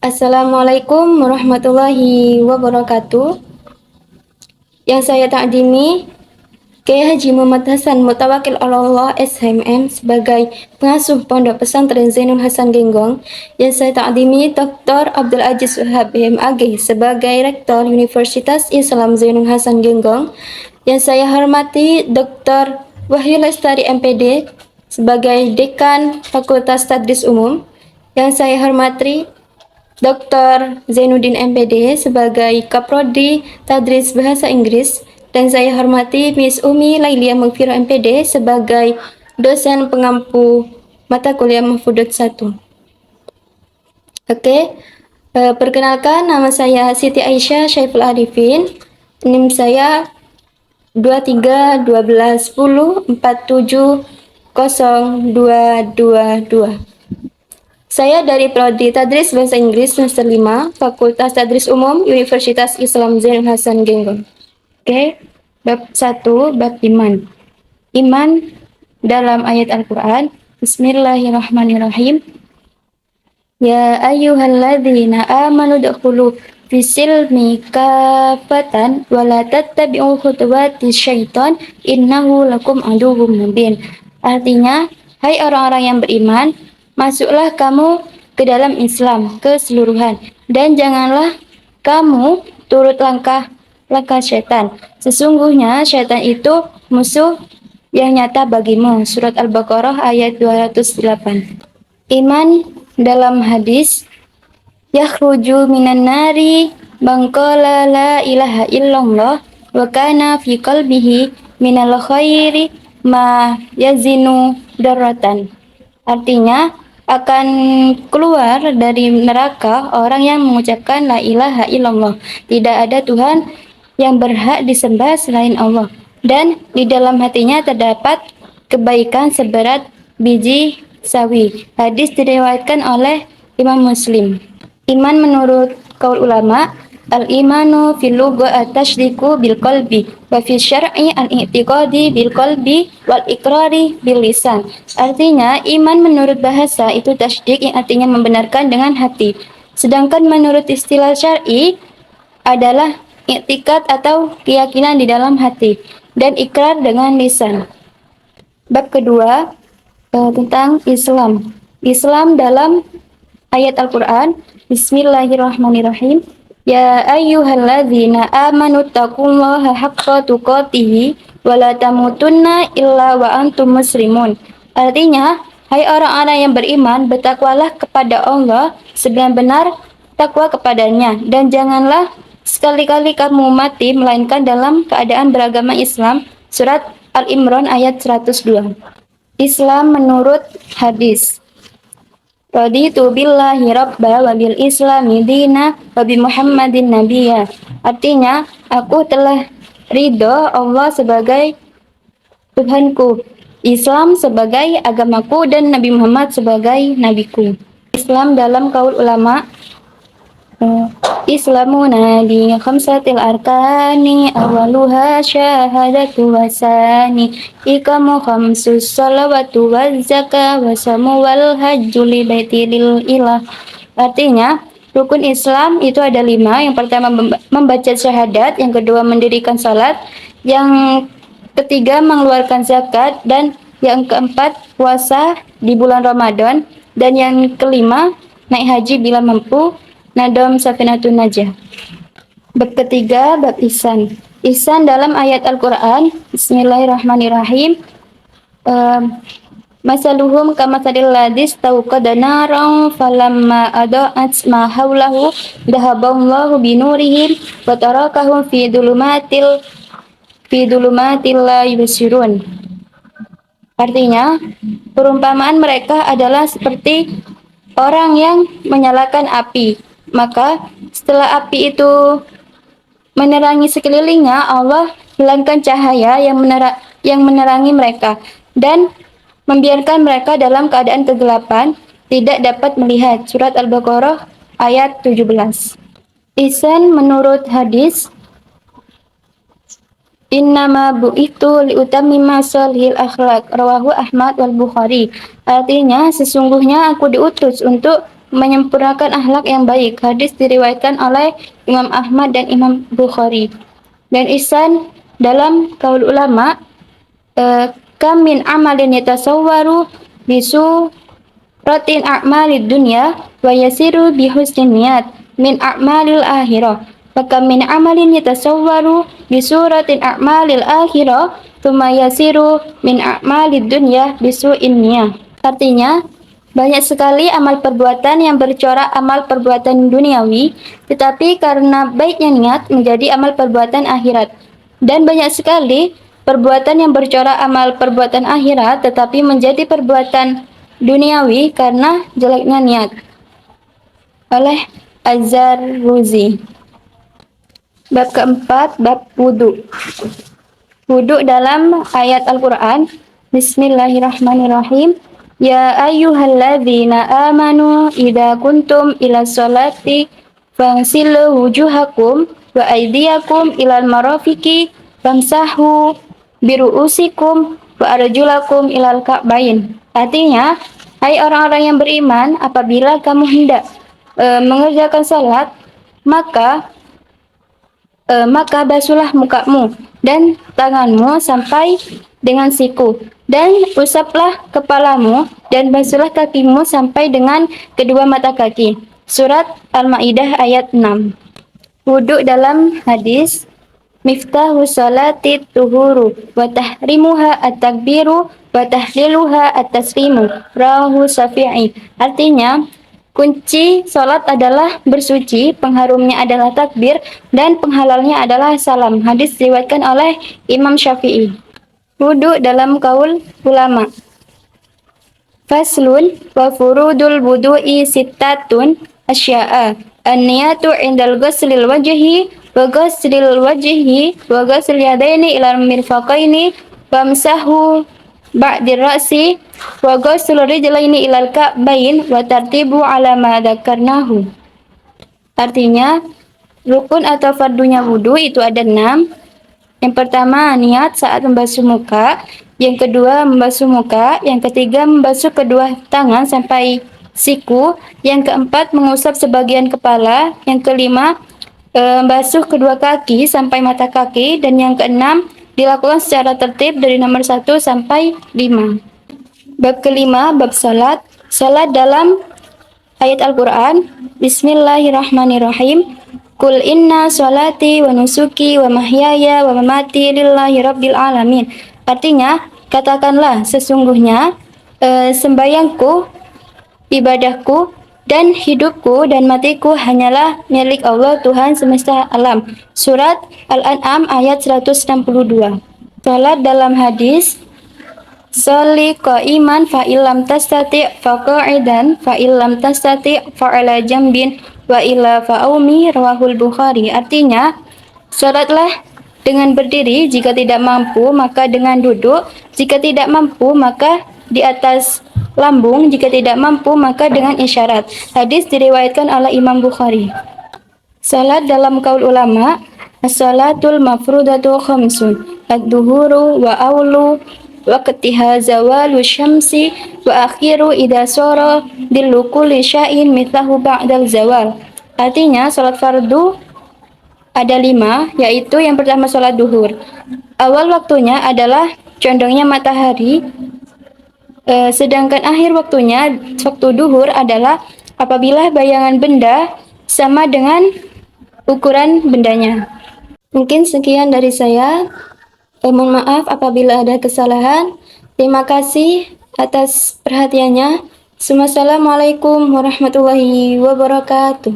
Assalamualaikum warahmatullahi wabarakatuh. Yang saya takdimi Kiai Haji Muhammad Hasan Mutawakil Allah SHMM sebagai pengasuh Pondok Pesantren Zainul Hasan Genggong. Yang saya takdimi Dr. Abdul Aziz Wahab BMAG sebagai Rektor Universitas Islam Zainul Hasan Genggong. Yang saya hormati Dr. Wahyu Lestari MPD sebagai Dekan Fakultas Tadris Umum. Yang saya hormati Dr. Zainuddin MPD sebagai Kaprodi Tadris Bahasa Inggris, dan saya hormati Miss Umi Lailia Mufiro MPD sebagai dosen pengampu mata kuliah Mahfudut 1. Perkenalkan, nama saya Siti Aisyah Syaiful Arifin. NIM saya 231210470222. Saya dari Prodi Tadris Bahasa Inggris semester 5, Fakultas Tadris Umum Universitas Islam Zainul Hasan Genggong. Bab 1, bab iman. Iman dalam ayat Al-Quran. Bismillahirrahmanirrahim. Ya ayyuhalladzina amanu dukhulu fisilmi kafatan wa la tattabi'u khutuwati syaitan innahu lakum aduwwum mubin. Artinya, hai orang-orang yang beriman, masuklah kamu ke dalam Islam keseluruhan, dan janganlah kamu turut langkah syaitan. Sesungguhnya syaitan itu musuh yang nyata bagimu. Surat Al-Baqarah ayat 208. Iman dalam hadis, yakhruju minan nari man qala la ilaha illallah wa kana fi qalbihi minal khairi ma yazinu darratan. Artinya, akan keluar dari neraka orang yang mengucapkan la ilaha illallah, tidak ada Tuhan yang berhak disembah selain Allah, dan di dalam hatinya terdapat kebaikan seberat biji sawi. Hadis diriwayatkan oleh Imam Muslim. Iman menurut kaul ulama, al-imanu fil lugha at-tasdiqu bil qalbi wa fi syar'i al-i'tiqadi bil qalbi wal iqrari bil lisan. Artinya, iman menurut bahasa itu tasdik yang artinya membenarkan dengan hati. Sedangkan menurut istilah syar'i adalah i'tikad atau keyakinan di dalam hati, dan ikrar dengan lisan. Bab kedua, tentang Islam. Islam dalam ayat Al-Quran. Bismillahirrahmanirrahim. Ya ayyuhalladzina amanu taqullaha haqqa tuqatih wa la tamutunna illa wa antum muslimun. Artinya, hai orang-orang yang beriman, bertakwalah kepada Allah sebenar-benar takwa kepadanya, dan janganlah sekali-kali kamu mati melainkan dalam keadaan beragama Islam. Surat Al-Imran ayat 102. Islam menurut hadis. Raditu billahi rabba wa bil islami dina wa bi Muhammadin nabiyya. Artinya, aku telah ridho Allah sebagai Tuhanku, Islam sebagai agamaku, dan Nabi Muhammad sebagai nabiku. Islam dalam kaul ulama. Islamuna bi khamsatil arkani awaluha syahadatu wasani ikamu khamsus salawatu wazzaka wasamu wal hajju li baitilil ilah. Artinya, rukun Islam itu ada 5. Yang pertama membaca syahadat, yang kedua mendirikan salat, yang ketiga mengeluarkan zakat, dan yang keempat puasa di bulan Ramadan, dan yang kelima naik haji bila mampu. Nadom Safinatun Najah. Bab ketiga, bab ihsan. Ihsan dalam ayat Al-Quran. Bismillahirrahmanirrahim. Masaluhum kamasalil ladis tauqada naran falamma adaat ma haulahu dhahaballahu binurihim wa tarakahum fi dhulumatil la yubsirun. Artinya, perumpamaan mereka adalah seperti orang yang menyalakan api. Maka setelah api itu menerangi sekelilingnya, Allah hilangkan cahaya yang menerangi mereka dan membiarkan mereka dalam keadaan kegelapan, tidak dapat melihat. Surat Al-Baqarah ayat 17. Ihsan menurut hadis, innama bu'ithu liutammima sholihil akhlaq, rawahu Ahmad wal Bukhari. Artinya, sesungguhnya aku diutus untuk menyempurnakan akhlak yang baik. Hadis diriwayatkan oleh Imam Ahmad dan Imam Bukhari. Dan ihsan dalam kaul ulama, kam min amalin yatasawwaru bisu rotin a'malid dunya wa yasiru bi husnin niyat min a'malil akhirah. Maka min amalin yatasawwaru bi suratin a'malil akhirah thumma yasiru min a'malid dunya bi su'in niyah. Artinya, banyak sekali amal perbuatan yang bercorak amal perbuatan duniawi, tetapi karena baiknya niat menjadi amal perbuatan akhirat. Dan banyak sekali perbuatan yang bercorak amal perbuatan akhirat, tetapi menjadi perbuatan duniawi karena jeleknya niat. Oleh Az-Zarruzi. Bab keempat, bab wudhu. Wudhu dalam ayat Al-Quran. Bismillahirrahmanirrahim. Ya ayyuhalladzina amanu idza kuntum ila sholati fagsilu wujuhakum wa aydiyakum ilal marafiqi famsahu biru'usikum wa arjulakum ilal ka'bain. Artinya, hai orang-orang yang beriman, apabila kamu hendak mengerjakan salat, maka basuhlah mukamu dan tanganmu sampai dengan siku, dan usaplah kepalamu dan basuhlah kakimu sampai dengan kedua mata kaki. Surat Al-Maidah ayat 6. Wudhu dalam hadis, miftahu salati tuhuru wa tahrimuha at-takbiru wa tahliluha at-taslimu, rawahu Syafi'i. Artinya, kunci salat adalah bersuci, pengharumnya adalah takbir, dan penghalalnya adalah salam. Hadis diriwayatkan oleh Imam Syafi'i. Wudhu dalam kaul ulama. Faslun wa furudul wudu'i sittatun asya'a. An-niyatu indal ghuslil wajhi wa ghuslil wajhi wa ghusl yadaini ilal mirfaqaini wamsahu ba'dir ra'si wa ghusl rijlaini ilal ka'bain wa tartibu ala ma dzakarnahu. Artinya, rukun atau fardunya wudhu itu ada 6. Yang pertama, niat saat membasuh muka. Yang kedua, membasuh muka. Yang ketiga, membasuh kedua tangan sampai siku. Yang keempat, mengusap sebagian kepala. Yang kelima, membasuh kedua kaki sampai mata kaki. Dan yang keenam, dilakukan secara tertib dari nomor 1 sampai 5. Bab kelima, bab salat. Salat dalam ayat Al-Quran. Bismillahirrahmanirrahim. Kul inna sholati wa nusuki wa mahyaya wa mamati lillahi rabbil alamin. Artinya, katakanlah sesungguhnya sembayangku, ibadahku, dan hidupku dan matiku hanyalah milik Allah Tuhan semesta alam. Surat Al-An'am ayat 162. Salat dalam hadis, sholli qa'iman fa illam tastati' fa qa'idan fa illam tastati' fa ala jambin wa illa fa'umi, rawahul Bukhari. Artinya, salatlah dengan berdiri, jika tidak mampu maka dengan duduk, jika tidak mampu maka di atas lambung, jika tidak mampu maka dengan isyarat. Hadis diriwayatkan oleh Imam Bukhari. Salat dalam kaul ulama, as-salatul mafrudatu khamsun, ad-duhuru wa awlu waqtiha zawalu syamsi wa akhiru idza sara dillu kulli syai'in mithlahu ba'dal zawal. Artinya, salat fardu ada 5, yaitu yang pertama salat duhur. Awal waktunya adalah condongnya matahari, sedangkan akhir waktunya, waktu duhur adalah apabila bayangan benda sama dengan ukuran bendanya. Mungkin sekian dari saya. Mohon maaf apabila ada kesalahan. Terima kasih atas perhatiannya. Wassalamualaikum warahmatullahi wabarakatuh.